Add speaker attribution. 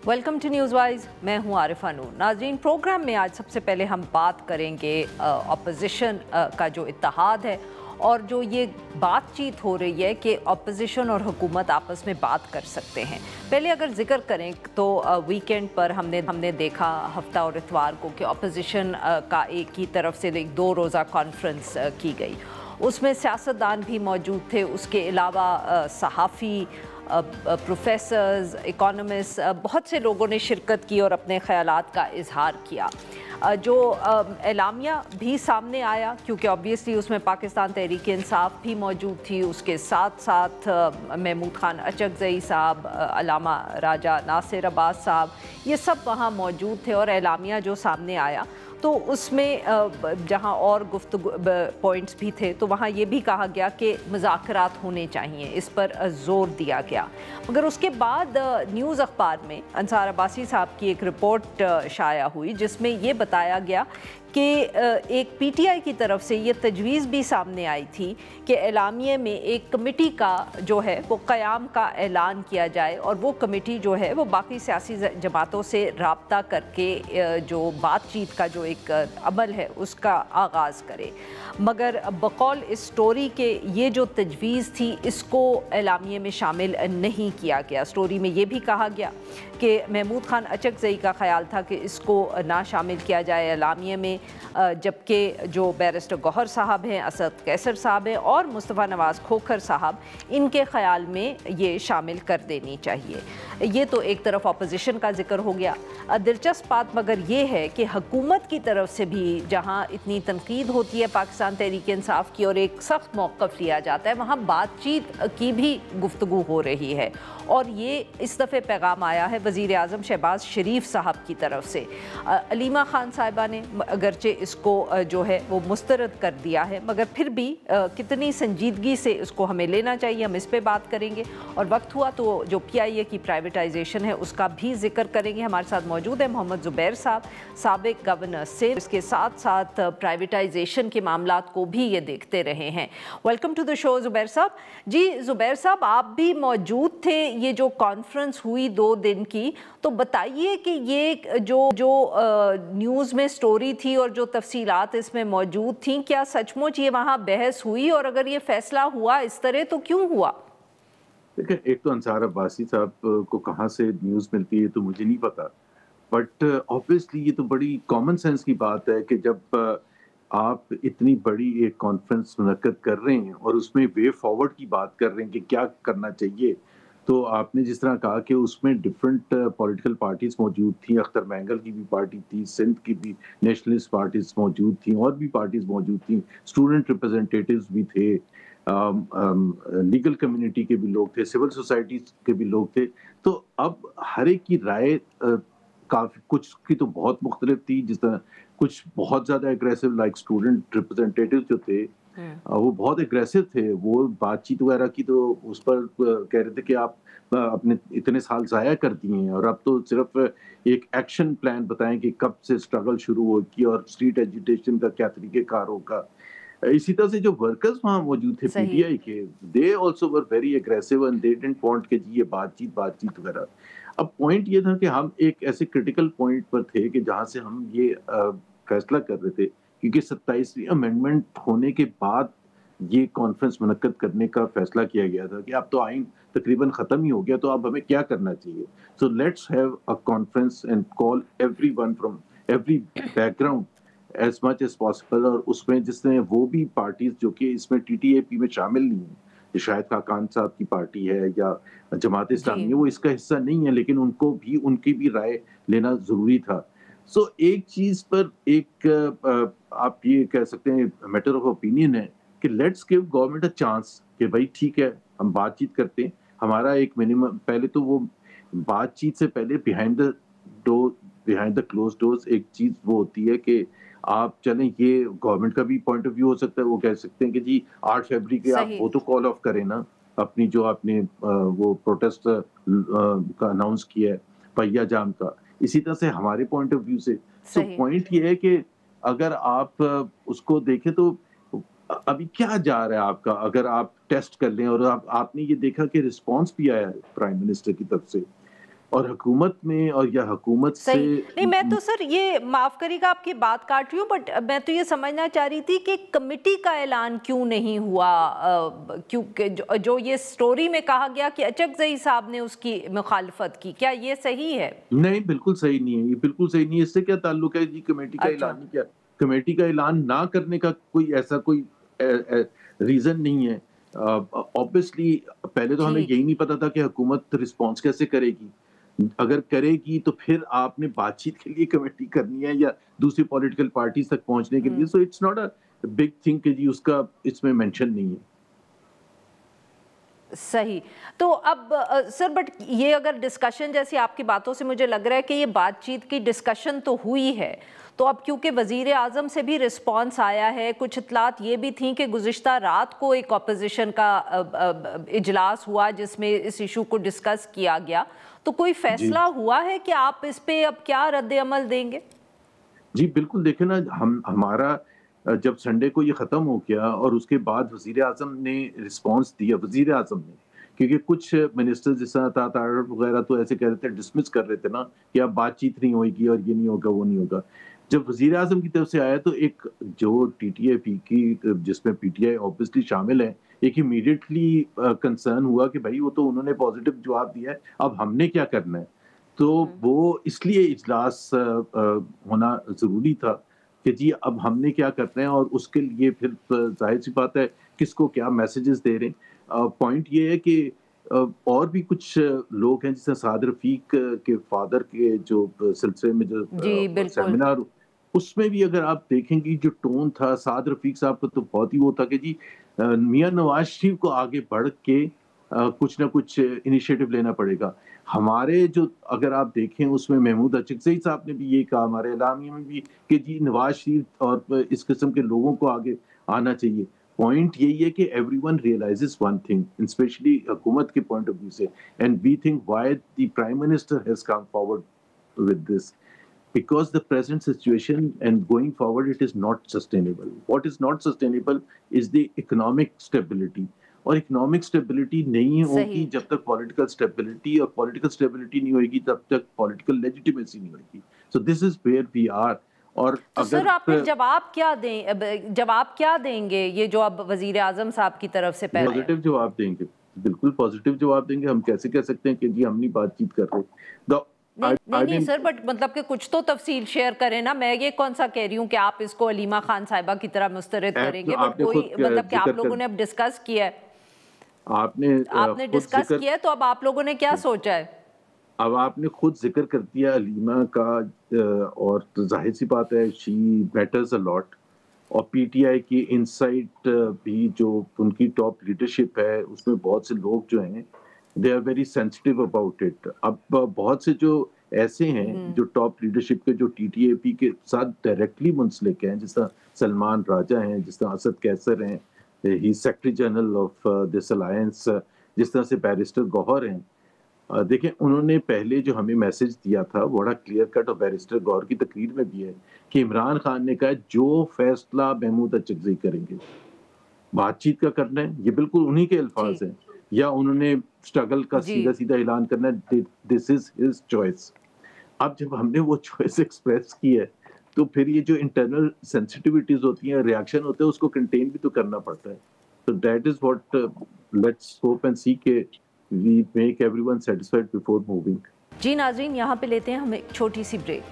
Speaker 1: Welcome to news wise. मैं हूं आरिफा नूर। नाज़रीन, प्रोग्राम में आज सबसे पहले हम बात करेंगे अपोजिशन का जो इत्तेहाद है और जो ये बातचीत हो रही है कि अपोजिशन और हुकूमत आपस में बात कर सकते हैं। पहले अगर जिक्र करें तो वीकेंड पर हमने देखा हफ्ता और इतवार को कि अपोजिशन का एक ही तरफ से एक 2 रोज़ा कॉन्फ्रेंस की गई। उसमें सियासतदान भी मौजूद थे, उसके अलावा सहाफ़ी, प्रोफेसर्स, इकोनॉमिस्ट, बहुत से लोगों ने शिरकत की और अपने ख़यालात का इजहार किया। जो एलामिया भी सामने आया क्योंकि ऑब्वियसली उसमें पाकिस्तान तहरीक इंसाफ भी मौजूद थी, उसके साथ साथ महमूद खान अचकज़ई साहब, अलामा राजा नासिर अब्बास साहब, ये सब वहाँ मौजूद थे। और एलामिया जो सामने आया तो उसमें जहाँ और गुफ्तगू पॉइंट्स भी थे तो वहाँ ये भी कहा गया कि मुज़ाकरात होने चाहिए, इस पर ज़ोर दिया गया। मगर उसके बाद न्यूज़ अखबार में अंसार अब्बासी साहब की एक रिपोर्ट शाया हुई जिसमें ये बताया गया कि एक पीटीआई की तरफ से ये तजवीज़ भी सामने आई थी कि एलामिया में एक कमेटी का जो है वो क़याम का ऐलान किया जाए और वो कमेटी जो है वो बाकी सियासी जमातों से राब्ता करके जो बातचीत का जो एक अमल है उसका आगाज़ करे। मगर बकौल इस स्टोरी के ये जो तजवीज़ थी इसको एलामिया में शामिल नहीं किया गया। स्टोरी में ये भी कहा गया कि महमूद खान अचकज़ई का ख़याल था कि इसको ना शामिल किया जाए एलामिया में, जबकि जो बैरिस्टर गौहर साहब हैं, असद कैसर साहब हैं और मुस्तफ़ा नवाज़ खोखर साहब, इनके ख़याल में ये शामिल कर देनी चाहिए। ये तो एक तरफ अपोजिशन का जिक्र हो गया। दिलचस्प बात मगर ये है कि हुकूमत की तरफ से भी जहाँ इतनी तनकीद होती है पाकिस्तान तहरीक इंसाफ की और एक सख्त मौक़िफ़ लिया जाता है, वहाँ बातचीत की भी गुफ्तगू हो रही है। और ये इस दफ़े पैगाम आया है वज़ीर आज़म शहबाज शरीफ साहब की तरफ से। अलीमा खान साहिबा ने अगरचे इसको जो है वो मुस्तरद कर दिया है, मगर फिर भी कितनी संजीदगी से इसको हमें लेना चाहिए, हम इस पे बात करेंगे। और वक्त हुआ तो जो PIA की प्राइवेटाइजेशन है उसका भी जिक्र करेंगे। हमारे साथ मौजूद है मोहम्मद ज़ुबैर साहब, साबिक गवर्नर से, इसके साथ साथ प्राइवेटाइजेशन के मामलात को भी ये देखते रहे हैं। Welcome to the show Zubair साहब। जी ज़ुबैर साहब, आप भी मौजूद थे ये जो कॉन्फ्रेंस हुई 2 दिन की, तो बताइए कि ये जो न्यूज़ में स्टोरी थी और जो तफसीलात इसमें मौजूद थी, क्या सचमुच ये वहाँ बहस हुई और अगर ये फैसला हुआ इस तरह तो क्यों हुआ?
Speaker 2: देखिए, एक तो अंसार अब्बासी साहब को कहाँ से न्यूज़ मिलती है तो मुझे नहीं पता, बट ऑब्वियसली ये तो बड़ी कॉमन सेंस की बात है कि जब आप इतनी बड़ी एक कॉन्फ्रेंस मुनक्कद कर रहे हैं और उसमें वे फॉरवर्ड की बात कर रहे हैं कि क्या करना चाहिए, तो आपने जिस तरह कहा कि उसमें डिफरेंट पॉलिटिकल पार्टीज मौजूद थी, अख्तर मैंगल की भी पार्टी थी, सिंध की भी नेशनलिस्ट पार्टीज मौजूद थी और भी पार्टीज मौजूद थी, स्टूडेंट रिप्रेजेंटेटिव्स भी थे, लीगल कम्युनिटी के भी लोग थे, सिविल सोसाइटी के भी लोग थे। तो अब हर एक की राय काफ़ी, कुछ की तो बहुत मुख्तलिफ थी, जिस तरह कुछ बहुत ज़्यादा एग्रेसिव, लाइक स्टूडेंट रिप्रेजेंटेटिव जो थे वो बहुत एग्रेसिव थे। वो बातचीत वगैरह की तो उस पर कह रहे थे कि आप अपने इतने साल ज़ाया कर दिए हैं और अब तो सिर्फ एक एक्शन प्लान बताएं कि कब से स्ट्रगल शुरू होगी और स्ट्रीट एजिटेशन का क्या तरीक़ेकार होगा। इसी तरह से जो वर्कर्स वहाँ मौजूद थे
Speaker 1: सही।
Speaker 2: पीटीआई के, they also were very aggressive and they didn't want कि जी ये बातचीत वगैरह। अब पॉइंट ये था कि हम एक ऐसे क्रिटिकल पॉइंट पर थे कि जहाँ से हम ये फैसला कर रहे थे, क्योंकि 27वीं अमेंडमेंट होने के बाद ये कॉन्फ्रेंस मुनक्कद करने का फैसला किया गया था कि अब तो आइन तकरीबन ख़त्म ही हो गया, तो अब हमें क्या करना चाहिए। So let's have a conference and call everyone from every background as much as possible. और उसमें जिसने वो भी पार्टीज जो कि इसमें TTAP में शामिल नहीं है, ये शायद खाकान साहब की पार्टी है या जमात
Speaker 1: जी।
Speaker 2: इस्लामी है, वो इसका हिस्सा नहीं है, लेकिन उनको भी उनकी भी राय लेना ज़रूरी था। सो एक चीज़ पर एक आप ये कह सकते हैं मैटर ऑफ ओपिनियन है कि let's give government a chance कि भाई ठीक है, हम बातचीत करते हैं। हमारा एक मिनिमम, पहले तो वो बातचीत से पहले door behind the close doors एक चीज़ वो होती है कि आप चलें, ये गवर्नमेंट का भी पॉइंट ऑफ व्यू हो सकता है। वो कह सकते हैं कि जी 8 फरवरी के आप
Speaker 1: सही।
Speaker 2: वो तो कॉल ऑफ करें ना, अपनी जो आपने वो प्रोटेस्ट का अनाउंस किया है पहिया जाम का। इसी तरह से हमारे पॉइंट ऑफ व्यू से, सो
Speaker 1: सही।
Speaker 2: पॉइंट ये है कि अगर आप उसको देखें तो अभी क्या जा रहा है आपका, अगर आप टेस्ट कर लें और आपने ये देखा कि रिस्पॉन्स भी आया है प्राइम मिनिस्टर की तरफ से। اور حکومت میں اور یا حکومت سے
Speaker 1: نہیں میں تو سر یہ معاف کریے گا آپ کی بات کاٹ رہی ہوں، بٹ میں تو یہ سمجھنا چاہ رہی تھی کہ کمیٹی کا اعلان کیوں نہیں ہوا، کیونکہ جو یہ سٹوری میں کہا گیا کہ اچکزئی صاحب نے اس کی مخالفت کی، کیا یہ صحیح ہے؟
Speaker 2: نہیں، بالکل صحیح نہیں ہے، یہ بالکل صحیح نہیں ہے. اس سے کیا تعلق ہے جی کمیٹی کا
Speaker 1: اچھا
Speaker 2: اعلان نہیں کیا؟ کمیٹی کا اعلان نہ کرنے کا کوئی ایسا کوئی ریزن نہیں ہے. آبویسلی پہلے تو ہمیں
Speaker 1: ٹھیک.
Speaker 2: یہی نہیں پتا تھا کہ حکومت رسپانس کیسے کرے گی. اگر کرے گی تو پھر آپ نے بات چیت کے لیے کمیٹی کرنی ہے یا دوسری پولیٹیکل پارٹیز تک پہنچنے کے لیے. So it's not a big thing کہ جی اس کا اس میں مینشن نہیں ہے.
Speaker 1: صحیح. تو اب سر بٹ یہ اگر ڈسکشن جیسی آپ کی باتوں سے مجھے لگ رہا ہے کہ یہ بات چیت کی ڈسکشن تو ہوئی ہے، تو اب کیونکہ وزیر اعظم سے بھی رسپانس آیا ہے، کچھ اطلاعات یہ بھی تھیں کہ گزشتہ رات کو ایک اپوزیشن کا اجلاس ہوا جس میں اس ایشو کو ڈسکس کیا گیا، تو کوئی
Speaker 2: جی
Speaker 1: فیصلہ ہوا ہے کہ آپ اس پہ اب کیا رد عمل دیں گے؟
Speaker 2: جی بالکل. دیکھیں نا ہمارا جب سنڈے کو یہ ختم ہو گیا اور اس کے بعد وزیر اعظم نے رسپانس دیا، وزیر اعظم نے، کیونکہ کچھ منسٹر جس طرح طارق وغیرہ تو ایسے کہہ رہے تھے، ڈسمس کر رہے تھے نا کہ اب بات چیت نہیں ہوئے گی اور یہ نہیں ہوگا وہ نہیں ہوگا. جب وزیر اعظم کی طرف سے آیا تو ایک جو ٹی ٹی اے پی کی جس میں پی ٹی آئی اوبیسلی شامل ہے، ایک امیڈیٹلی کنسرن ہوا کہ بھائی وہ تو انہوں نے پازیٹو جواب دیا ہے، اب ہم نے کیا کرنا ہے. تو وہ اس لیے اجلاس ہونا ضروری تھا کہ جی اب ہم نے کیا کرنا ہے، اور اس کے لیے پھر ظاہر سی بات ہے کس کو کیا میسیجز دے رہے ہیں. پوائنٹ یہ ہے کہ اور بھی کچھ لوگ ہیں جیسے سعد رفیق کے فادر کے جو سلسلے میں جو
Speaker 1: جی بالکل.
Speaker 2: سیمینار، اس میں بھی اگر آپ دیکھیں گی جو ٹون تھا سعد رفیق صاحب کا تو بہت ہی وہ تھا کہ جی میاں نواز شریف کو آگے بڑھ کے کچھ نہ کچھ انیشیٹو لینا پڑے گا. ہمارے جو اگر آپ دیکھیں اس میں محمود اچکزئی صاحب نے بھی یہ کہا ہمارے اعلامیہ میں بھی کہ جی نواز شریف اور اس قسم کے لوگوں کو آگے آنا چاہیے. پوائنٹ یہی ہے کہ every one realises one thing, especially حکومت کے پوائنٹ آف ویو سے، and we think why the prime minister has come forward with this. Because the present situation and going forward, it is not sustainable. What is not sustainable is the economic stability. اور economic stability نہیں ہوگی
Speaker 1: صحیح.
Speaker 2: جب تک political stability, اور political stability نہیں ہوئے گی تب تک پولیٹیکل لیجیٹیمیسی نہیں ہوئے گی. سو دس از ویئر وی آر. اور
Speaker 1: تو سر آپ پھر جواب کیا دیں گے یہ جو اب وزیر اعظم صاحب کی طرف سے پہلے
Speaker 2: پازیٹیو جواب دیں گے، بالکل پازیٹیو جواب دیں گے. ہم کیسے کہہ سکتے ہیں کہ جی ہم نہیں بات چیت کر رہے.
Speaker 1: نہیں سر، بٹ مطلب کہ کچھ تو تفصیل شیئر کریں نا. میں یہ کون سا کہہ رہی ہوں کہ آپ اس کو علیمہ خان صاحبہ کی طرح مسترد کریں گے، بٹ کوئی مطلب کہ آپ لوگوں نے اب ڈسکس کیا ہے،
Speaker 2: آپ نے
Speaker 1: ڈسکس کیا ہے، تو اب آپ لوگوں نے کیا سوچا ہے؟
Speaker 2: اب آپ نے خود ذکر کر دیا علیمہ کا، اور ظاہر سی بات ہے شی میٹرز اے لاٹ. اور پی ٹی آئی کی انسائٹ بھی جو ان کی ٹاپ لیڈرشپ ہے اس میں بہت سے لوگ جو ہیں they are very sensitive about it. اب بہت سے جو ایسے ہیں جو ٹاپ لیڈرشپ کے جو ٹی ٹی اے پی کے ساتھ ڈائریکٹلی منسلک ہیں، جس طرح سلمان راجہ ہیں، جس طرح اسد کیسر ہیں، ہی secretary general of this alliance, جس طرح سے بیرسٹر گوہر ہیں. دیکھیں انہوں نے پہلے جو ہمیں میسج دیا تھا بڑا کلیئر کٹ، اور بیرسٹر گوہر کی تقریر میں بھی ہے کہ عمران خان نے کہا جو فیصلہ محمود اچکزئی کریں گے، بات چیت کا کرنا ہے، یہ بالکل انہی کے الفاظ ہیں، یا انہوں نے اسٹرگل کا سیدھا سیدھا اعلان کرنا ہے، دس از ہز چوائس. اب جب ہم نے وہ چوائس ایکسپریس کی ہے تو پھر یہ جو انٹرنل سینسٹیوٹیز ہوتی ہیں، ریاکشن ہوتے ہیں، اس کو کنٹین بھی تو کرنا پڑتا ہے. So that is what let's hope and see کہ we make everyone satisfied before moving.
Speaker 1: جی ناظرین، یہاں پہ لیتے ہیں ہم ایک چھوٹی سی بریک.